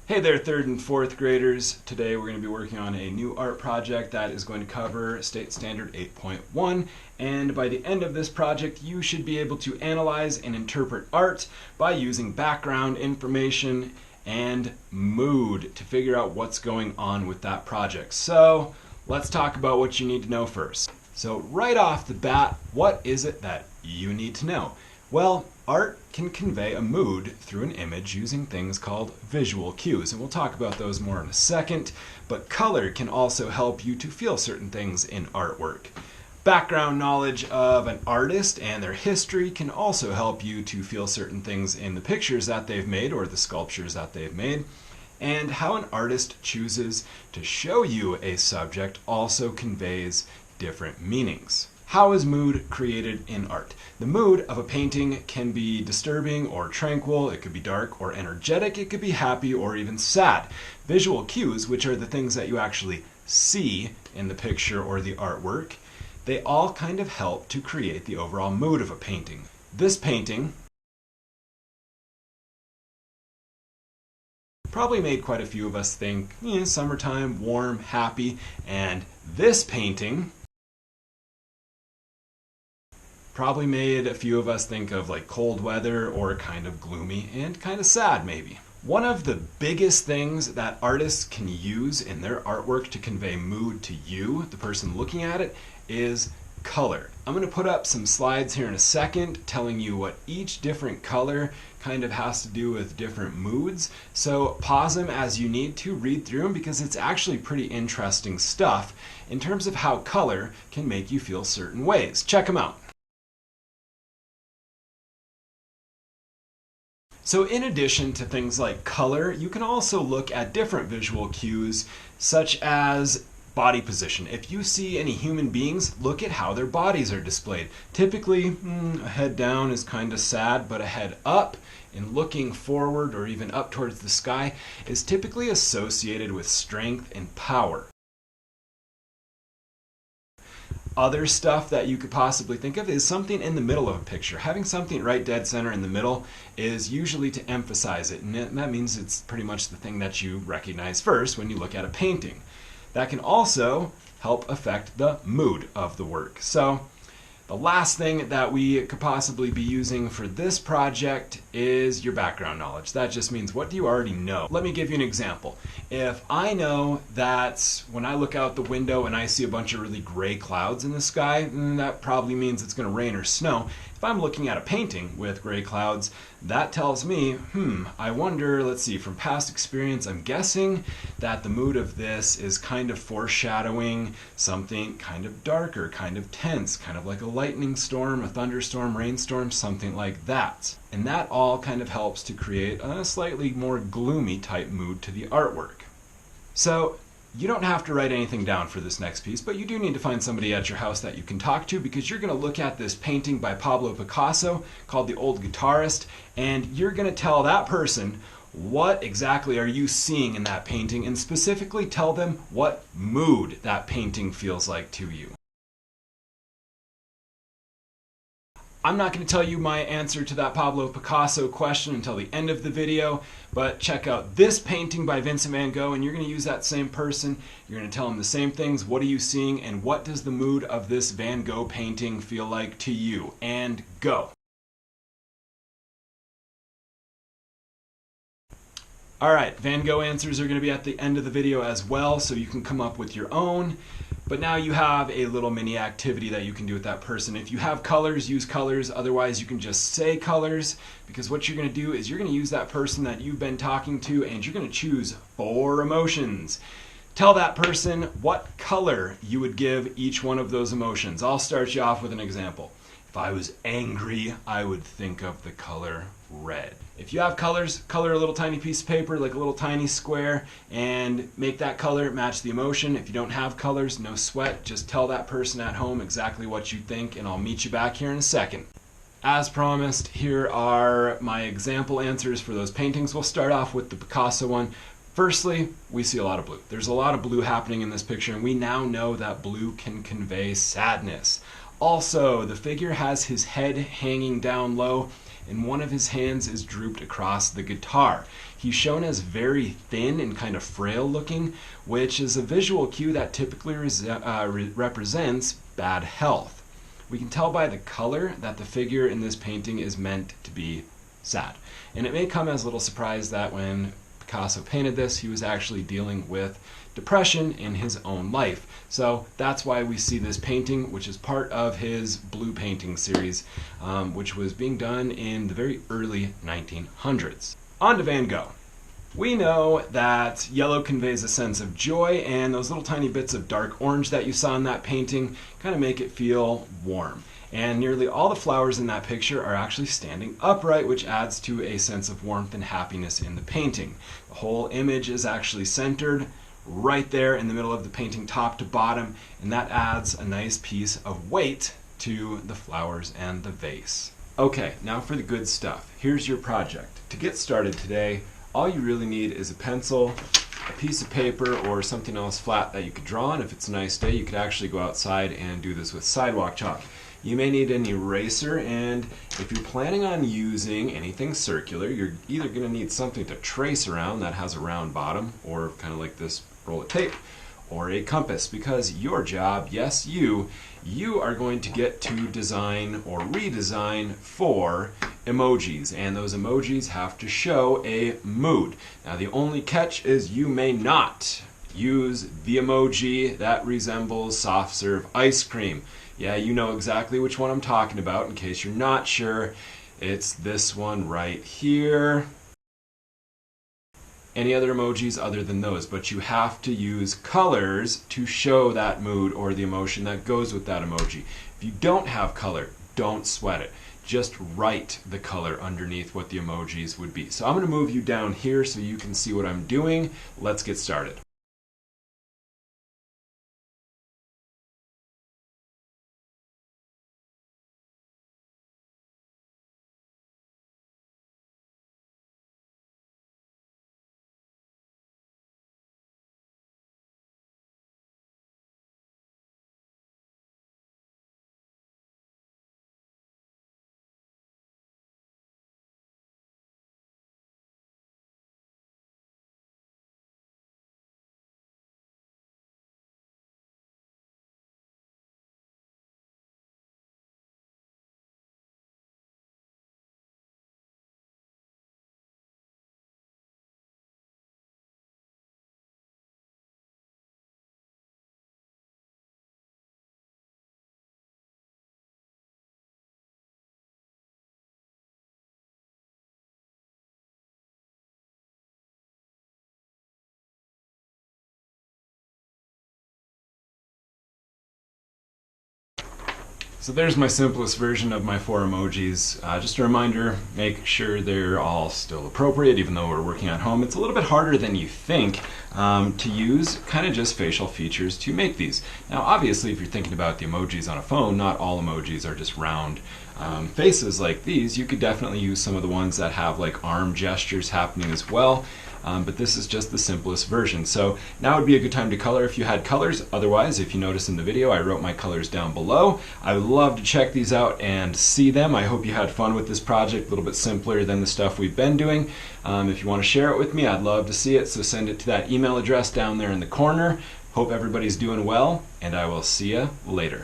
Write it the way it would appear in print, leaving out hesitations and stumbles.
Hey there, third and fourth graders. Today we're going to be working on a new art project that is going to cover State Standard 8.1, and by the end of this project you should be able to analyze and interpret art by using background information and mood to figure out what's going on with that project. So let's talk about what you need to know first. So right off the bat, what is it that you need to know? Well, art can convey a mood through an image using things called visual cues, and we'll talk about those more in a second, but color can also help you to feel certain things in artwork. Background knowledge of an artist and their history can also help you to feel certain things in the pictures that they've made or the sculptures that they've made. And how an artist chooses to show you a subject also conveys different meanings. How is mood created in art? The mood of a painting can be disturbing or tranquil, it could be dark or energetic, it could be happy or even sad. Visual cues, which are the things that you actually see in the picture or the artwork, they all kind of help to create the overall mood of a painting. This painting probably made quite a few of us think, summertime, warm, happy, and this painting probably made a few of us think of like cold weather or kind of gloomy and kind of sad maybe. One of the biggest things that artists can use in their artwork to convey mood to you, the person looking at it, is color. I'm going to put up some slides here in a second telling you what each different color kind of has to do with different moods. So pause them as you need to, read through them, because it's actually pretty interesting stuff in terms of how color can make you feel certain ways. Check them out. So in addition to things like color, you can also look at different visual cues, such as body position. If you see any human beings, look at how their bodies are displayed. Typically, a head down is kind of sad, but a head up and looking forward or even up towards the sky is typically associated with strength and power. Other stuff that you could possibly think of is something in the middle of a picture. Having something right dead center in the middle is usually to emphasize it, and that means it's pretty much the thing that you recognize first when you look at a painting. That can also help affect the mood of the work. So the last thing that we could possibly be using for this project is your background knowledge. That just means, what do you already know? Let me give you an example. If I know that when I look out the window and I see a bunch of really gray clouds in the sky, that probably means it's going to rain or snow. If I'm looking at a painting with gray clouds, that tells me, I wonder, let's see, from past experience, I'm guessing that the mood of this is kind of foreshadowing something kind of darker, kind of tense, kind of like a lightning storm, a thunderstorm, rainstorm, something like that. And that all kind of helps to create a slightly more gloomy type mood to the artwork. So you don't have to write anything down for this next piece, but you do need to find somebody at your house that you can talk to, because you're going to look at this painting by Pablo Picasso called The Old Guitarist, and you're going to tell that person what exactly are you seeing in that painting, and specifically tell them what mood that painting feels like to you. I'm not going to tell you my answer to that Pablo Picasso question until the end of the video, but check out this painting by Vincent van Gogh, and you're going to use that same person. You're going to tell him the same things. What are you seeing, and what does the mood of this Van Gogh painting feel like to you? And go. Alright, Van Gogh answers are going to be at the end of the video as well, so you can come up with your own. But now you have a little mini activity that you can do with that person. If you have colors, use colors. Otherwise, you can just say colors, because what you're going to do is you're going to use that person that you've been talking to, and you're going to choose 4 emotions. Tell that person what color you would give each one of those emotions. I'll start you off with an example. If I was angry, I would think of the color red. If you have colors, color a little tiny piece of paper, like a little tiny square, and make that color match the emotion. If you don't have colors, no sweat. Just tell that person at home exactly what you think, and I'll meet you back here in a second. As promised, here are my example answers for those paintings. We'll start off with the Picasso one. Firstly, we see a lot of blue. There's a lot of blue happening in this picture, and we now know that blue can convey sadness. Also, the figure has his head hanging down low, and one of his hands is drooped across the guitar. He's shown as very thin and kind of frail looking, which is a visual cue that typically represents bad health. We can tell by the color that the figure in this painting is meant to be sad. And it may come as a little surprise that when Picasso painted this, he was actually dealing with depression in his own life. So that's why we see this painting, which is part of his blue painting series, which was being done in the very early 1900s. On to Van Gogh. We know that yellow conveys a sense of joy, and those little tiny bits of dark orange that you saw in that painting kind of make it feel warm. And nearly all the flowers in that picture are actually standing upright, which adds to a sense of warmth and happiness in the painting. The whole image is actually centered right there in the middle of the painting, top to bottom, and that adds a nice piece of weight to the flowers and the vase. Okay, now for the good stuff. Here's your project. To get started today, all you really need is a pencil, a piece of paper, or something else flat that you could draw on. If it's a nice day, you could actually go outside and do this with sidewalk chalk. You may need an eraser, and if you're planning on using anything circular, you're either going to need something to trace around that has a round bottom, or kind of like this roll of tape, or a compass, because your job, yes, you are going to get to design or redesign 4 emojis, and those emojis have to show a mood. Now the only catch is you may not use the emoji that resembles soft serve ice cream. Yeah, you know exactly which one I'm talking about. In case you're not sure, it's this one right here. Any other emojis other than those, but you have to use colors to show that mood or the emotion that goes with that emoji. If you don't have color, don't sweat it. Just write the color underneath what the emojis would be. So I'm going to move you down here so you can see what I'm doing. Let's get started. So there's my simplest version of my 4 emojis. Just a reminder, make sure they're all still appropriate, even though we're working at home. It's a little bit harder than you think to use kind of just facial features to make these. Now obviously if you're thinking about the emojis on a phone, not all emojis are just round faces like these. You could definitely use some of the ones that have like arm gestures happening as well. But this is just the simplest version. So now would be a good time to color if you had colors. Otherwise, if you notice in the video, I wrote my colors down below. I would love to check these out and see them. I hope you had fun with this project, a little bit simpler than the stuff we've been doing. If you want to share it with me, I'd love to see it. So send it to that email address down there in the corner. Hope everybody's doing well, and I will see you later.